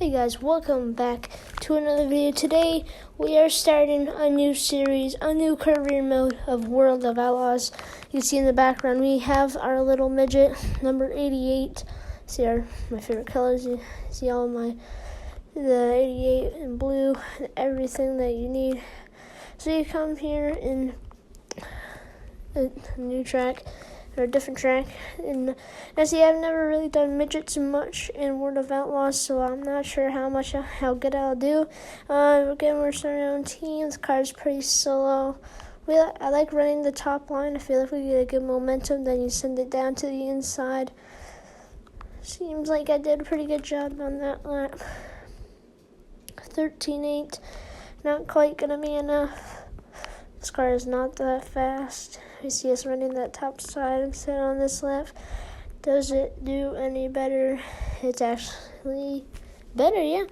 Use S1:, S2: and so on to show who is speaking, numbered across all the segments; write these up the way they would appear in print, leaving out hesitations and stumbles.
S1: Hey guys, welcome back to another video. Today we are starting a new series, a new career mode of World of Outlaws. You can see in the background we have our little midget, number 88. See my favorite colors. You see all the 88 in blue and everything that you need. So you come here in a new track, or a different track. And see, I've never really done midgets much in World of Outlaws, so I'm not sure how good I'll do. Again, we're starting our own team. The car's pretty solo. I like running the top line. I feel like we get a good momentum. Then you send it down to the inside. Seems like I did a pretty good job on that lap. 13.8. Not quite gonna be enough. This car is not that fast. You see us running that top side instead on this lap. Does it do any better? It's actually better, yeah.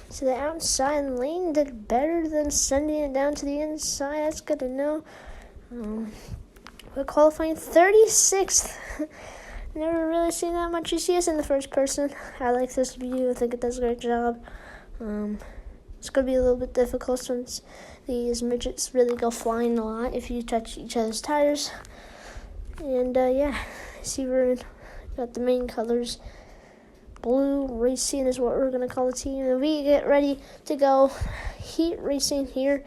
S1: So the outside lane did better than sending it down to the inside. That's good to know. We're qualifying 36th. Never really seen that much. You see us in the first person. I like this view. I think it does a great job. It's going to be a little bit difficult since these midgets really go flying a lot if you touch each other's tires. And, see we're got the main colors. Blue Racing is what we're going to call the team. And we get ready to go heat racing here.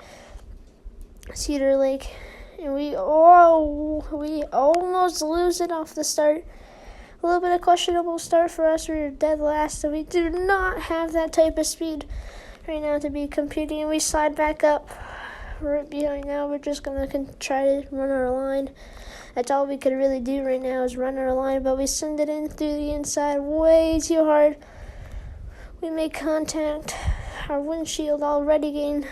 S1: Cedar Lake. And we almost lose it off the start. A little bit of questionable start for us. We were dead last, so we do not have that type of speed right now to be competing, and we slide back up right behind now. We're just going to try to run our line. That's all we could really do right now is run our line, but we send it in through the inside way too hard. We make contact. Our windshield already getting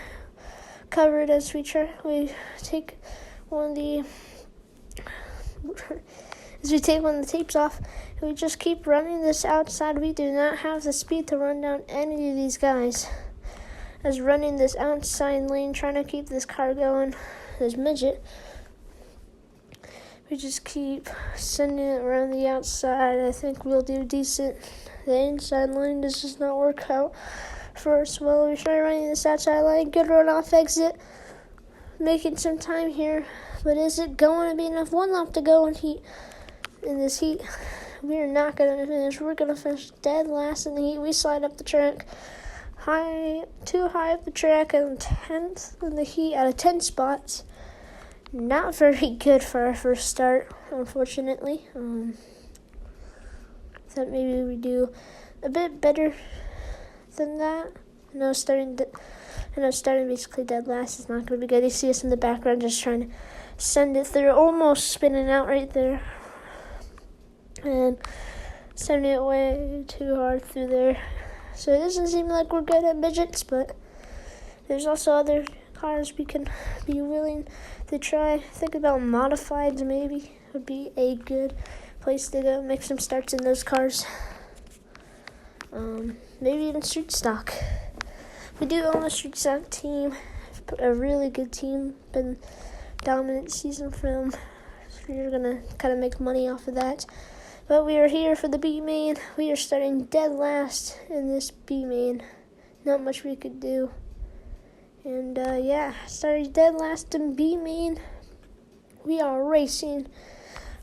S1: covered as we take one of the tapes off. And we just keep running this outside. We do not have the speed to run down any of these guys. As running this outside lane, trying to keep this car going, this midget. We just keep sending it around the outside. I think we'll do decent. The inside lane does just not work out for us well. We try running this outside lane, good run off exit, making some time here. But is it going to be enough? One lap to go in this heat. We are not going to finish. We're going to finish dead last in the heat. We slide up the track. Too high up the track, and 10th in the heat out of 10 spots. Not very good for our first start, unfortunately. Thought maybe we do a bit better than that. I know starting basically dead last is not going to be good. You see us in the background just trying to send it through, almost spinning out right there, and sending it way too hard through there. So it doesn't seem like we're good at midgets, but there's also other cars we can be willing to try. Think about modifieds maybe would be a good place to go. Make some starts in those cars. Maybe even street stock. We do own a street stock team, a really good team. Been dominant season for them. So you're going to kind of make money off of that. But we are here for the B main. We are starting dead last in this B main. Not much we could do. And starting dead last in B main. We are racing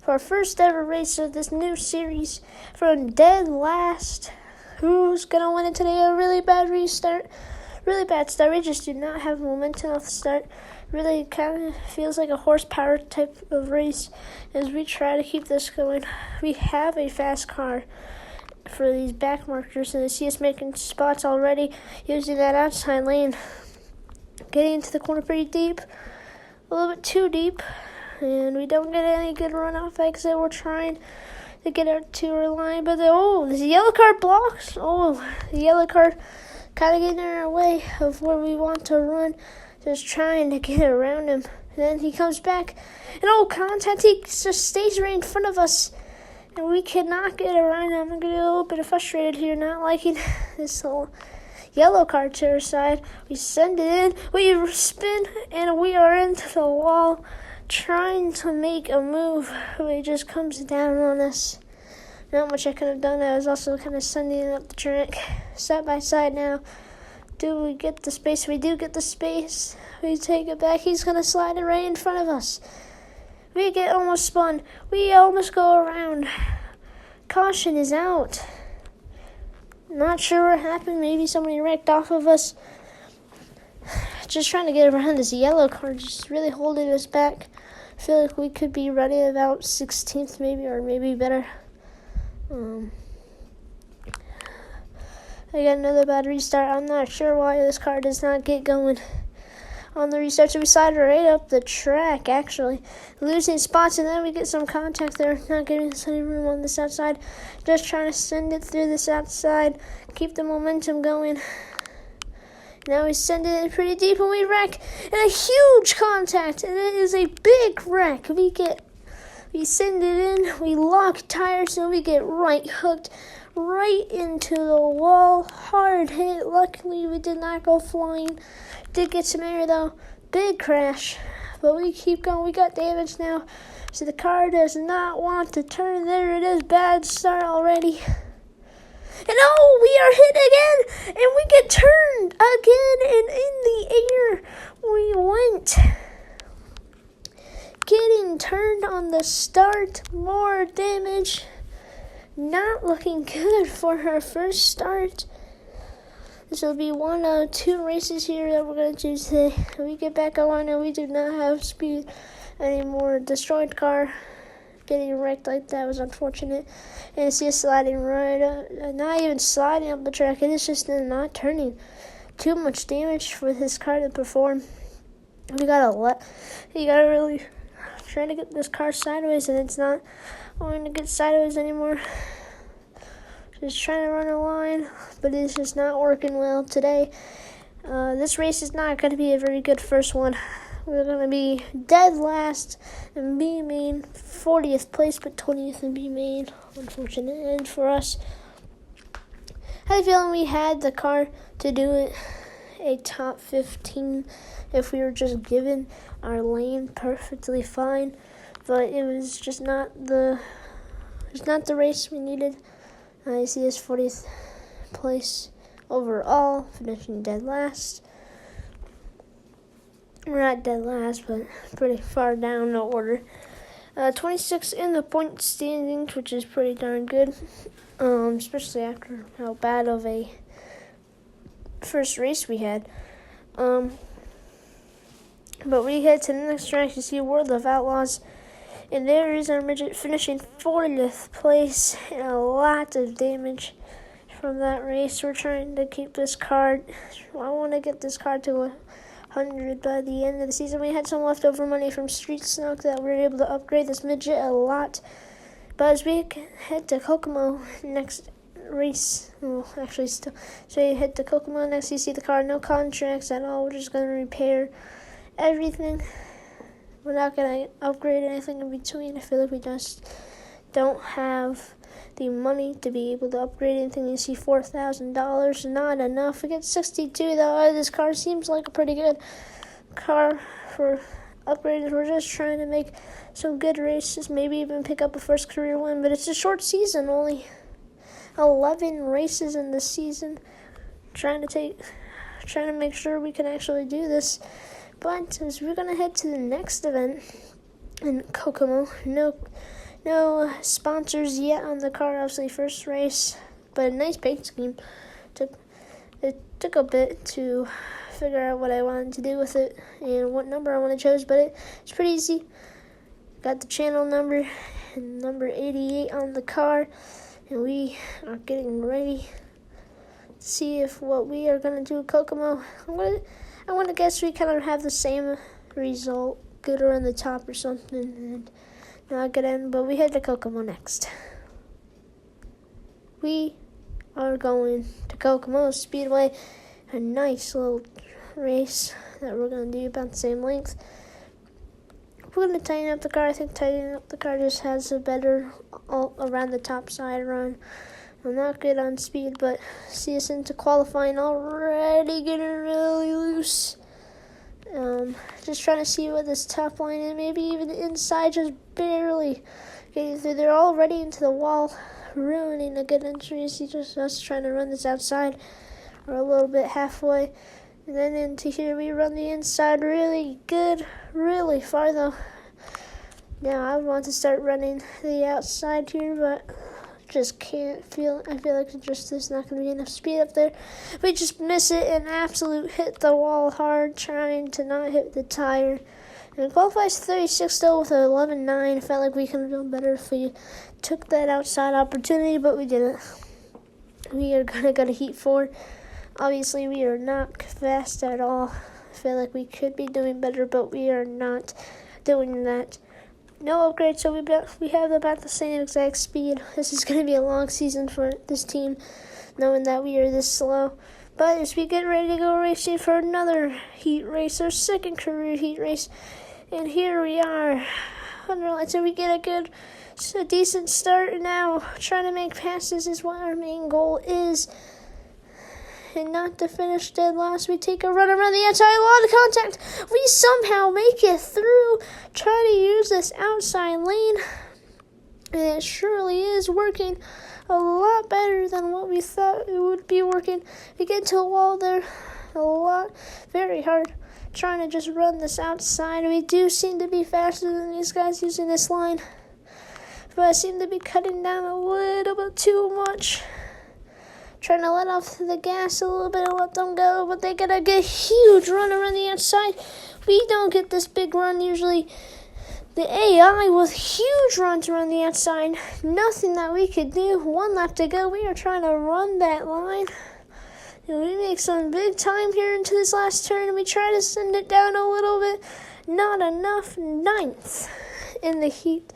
S1: for our first ever race of this new series from dead last. Who's going to win it today? A really bad restart. Really bad start. We just do not have momentum off the start. Really kind of feels like a horsepower type of race as we try to keep this going. We have a fast car for these back markers, and I see us making spots already using that outside lane. Getting into the corner pretty deep, a little bit too deep, and we don't get any good runoff exit. We're trying to get out to our line, but this yellow car blocks. The yellow car kind of getting in our way of where we want to run. Just trying to get around him. And then he comes back. And contact. He just stays right in front of us. And we cannot get around him. I'm getting a little bit frustrated here, not liking this whole yellow card to our side. We send it in. We spin. And we are into the wall. Trying to make a move. It just comes down on us. Not much I could have done. I was also kind of sending up the track side by side now. Do we get the space? We do get the space. We take it back. He's going to slide it right in front of us. We get almost spun. We almost go around. Caution is out. Not sure what happened. Maybe somebody wrecked off of us. Just trying to get around this yellow car. Just really holding us back. I feel like we could be running about 16th maybe, or maybe better. I got another bad restart. I'm not sure why this car does not get going on the restart. So we slide right up the track, actually. Losing spots, and then we get some contact there. Not giving us any room on this outside. Just trying to send it through this outside. Keep the momentum going. Now we send it in pretty deep, and we wreck. And a huge contact, and it is a big wreck. We send it in. We lock tires, and we get right hooked. Right into the wall. Hard hit. Luckily, we did not go flying. Did get some air, though. Big crash. But we keep going. We got damage now. So the car does not want to turn. There it is. Bad start already. And we are hit again. And we get turned again. And in the air we went. Getting turned on the start. More damage. Not looking good for her first start. This will be one of 2 races here that we're going to do today. We get back on and we do not have speed anymore. Destroyed car. Getting wrecked like that was unfortunate. And it's just sliding right up. Not even sliding up the track. It is just not turning. Too much damage for this car to perform. You gotta really try to get this car sideways, and it's not going to get sideways anymore. Just trying to run a line, but it's just not working well today. This race is not going to be a very good first one. We're going to be dead last in B main, 40th place, but 20th in B main. Unfortunate end for us. I had a feeling we had the car to do it a top 15 if we were just given our lane perfectly fine, but it was just not the race we needed. I see us 40th place overall, finishing dead last. We're not dead last, but pretty far down the order. 26 in the point standings, which is pretty darn good, especially after how bad of a first race we had. But we head to the next track to see World of Outlaws. And there is our midget finishing 40th place, and a lot of damage from that race. We're trying to keep this card. I want to get this card to 100 by the end of the season. We had some leftover money from Street Snook that we were able to upgrade this midget a lot. But as we head to Kokomo next race, so you head to Kokomo next, you see the car, no contracts at all. We're just going to repair everything. We're not going to upgrade anything in between. I feel like we just don't have the money to be able to upgrade anything. You see $4,000, not enough. We get 62 though. This car seems like a pretty good car for upgraded. We're just trying to make some good races, maybe even pick up a first career win, but it's a short season, only 11 races in the season. Trying to make sure we can actually do this. But as we're gonna head to the next event in Kokomo, no sponsors yet on the car. Obviously, first race, but a nice paint scheme. It took a bit to figure out what I wanted to do with it and what number I want to choose, but it's pretty easy. Got the channel number and number 88 on the car, and we are getting ready to see if what we are gonna do at Kokomo. I want to guess we kind of have the same result, good or on the top or something, and not good end, but we head to Kokomo next. We are going to Kokomo Speedway, a nice little race that we're going to do about the same length. We're going to tighten up the car. I think tightening up the car just has a better all around the top side run. I'm not good on speed, but see us into qualifying already getting really loose. Just trying to see what this top line is. Maybe even the inside, just barely getting through. They're already into the wall ruining a good entry. See just us trying to run this outside. We're a little bit halfway. And then into here we run the inside really good, really far though. Now I want to start running the outside here, but just can't feel. I feel like there's not going to be enough speed up there. We just miss it and absolute hit the wall hard, trying to not hit the tire. And it qualifies 36 still with an 11.9. Felt like we could have done better if we took that outside opportunity, but we didn't. We are going to go to Heat 4. Obviously, we are not fast at all. I feel like we could be doing better, but we are not doing that. No upgrade, so we have about the same exact speed. This is going to be a long season for this team, knowing that we are this slow. But as we get ready to go racing for another heat race, our second career heat race, and here we are. Under lights, and we get a decent start. Now, trying to make passes is what our main goal is. And not to finish dead last, we take a run around the outside, a lot of contact. We somehow make it through, try to use this outside lane, and it surely is working a lot better than what we thought it would be working. We get to a wall there very hard, trying to just run this outside. We do seem to be faster than these guys using this line, but I seem to be cutting down a little bit too much. Trying to let off the gas a little bit and let them go, but they get a huge run around the outside. We don't get this big run usually. The AI with huge runs around the outside. Nothing that we could do. 1 lap to go. We are trying to run that line. And we make some big time here into this last turn, and we try to send it down a little bit. Not enough. 9th in the heat.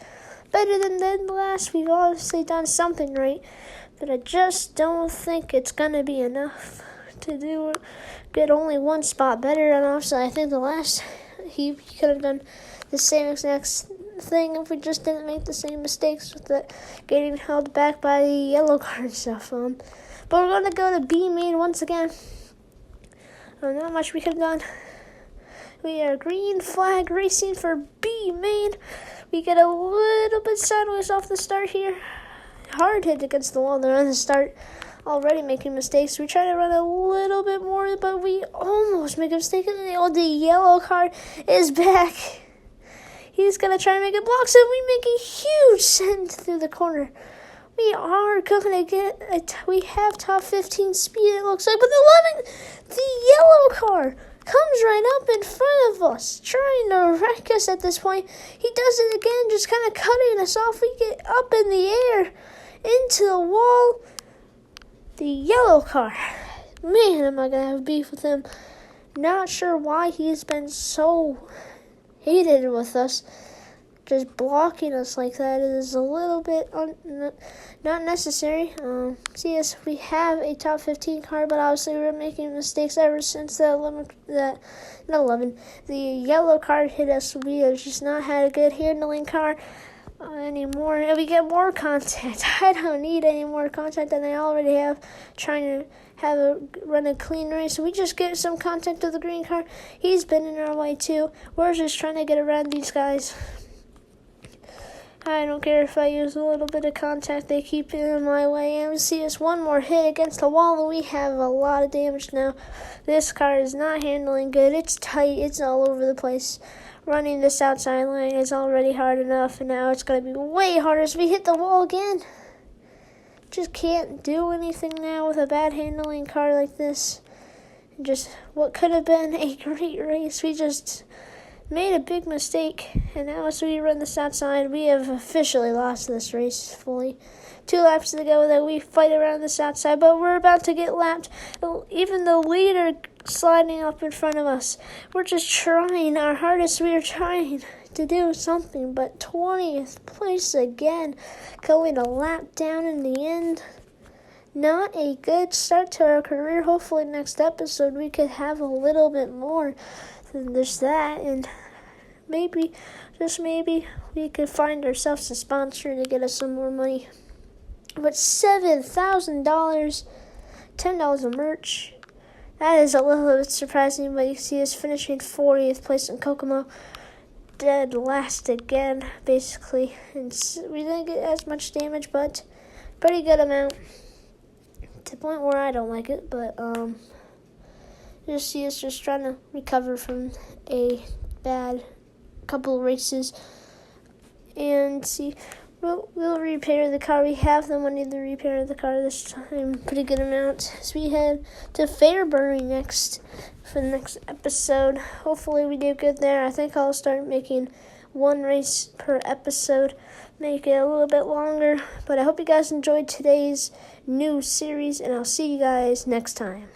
S1: Better than dead last. We've obviously done something right. But I just don't think it's going to be enough to get only 1 spot better. And also, I think the last, he could have done the same exact thing if we just didn't make the same mistakes with the getting held back by the yellow card stuff. But we're going to go to B main once again. Not much we could have done. We are green flag racing for B main. We get a little bit sideways off the start here. Hard hit against the wall there on the start, already making mistakes. We try to run a little bit more, but we almost make a mistake, and the yellow card is back. He's going to try to make a block, so we make a huge send through the corner. We are going to get we have top 15 speed, it looks like, but the yellow car comes right up in front of us, trying to wreck us at this point. He does it again, just kind of cutting us off. We get up in the air, into the wall. The yellow car. Man, am I going to have beef with him. Not sure why he's been so hated with us. Just blocking us like that is a little bit not necessary. See, yes, we have a top 15 car, but obviously we're making mistakes ever since the yellow card hit us. We have just not had a good handling car anymore, and we get more contact. I don't need any more contact than I already have. Trying to run a clean race, so we just get some contact with the green car. He's been in our way too. We're just trying to get around these guys. I don't care if I use a little bit of contact, they keep it in my way. And we see us one more hit against the wall, and we have a lot of damage now. This car is not handling good. It's tight. It's all over the place. Running this outside line is already hard enough, and now it's going to be way harder as we hit the wall again. Just can't do anything now with a bad handling car like this. Just what could have been a great race. We just made a big mistake, and now as we run this outside, we have officially lost this race fully. 2 laps to go that we fight around this outside, but we're about to get lapped. Even the leader sliding up in front of us. We're just trying our hardest. We are trying to do something, but 20th place again, going a lap down in the end. Not a good start to our career. Hopefully next episode we could have a little bit more than just that, and maybe, just maybe, we could find ourselves a sponsor to get us some more money. But $7,000, $10 of merch, that is a little bit surprising, but you see us finishing 40th place in Kokomo, dead last again, basically, and we didn't get as much damage, but pretty good amount. To the point where I don't like it, but just see us just trying to recover from a bad couple of races, and see we'll repair the car. We have the money to repair the car this time, pretty good amount. So we head to Fairbury next for the next episode. Hopefully we do good there. I think I'll start making one race per episode, make it a little bit longer. But I hope you guys enjoyed today's new series, and I'll see you guys next time.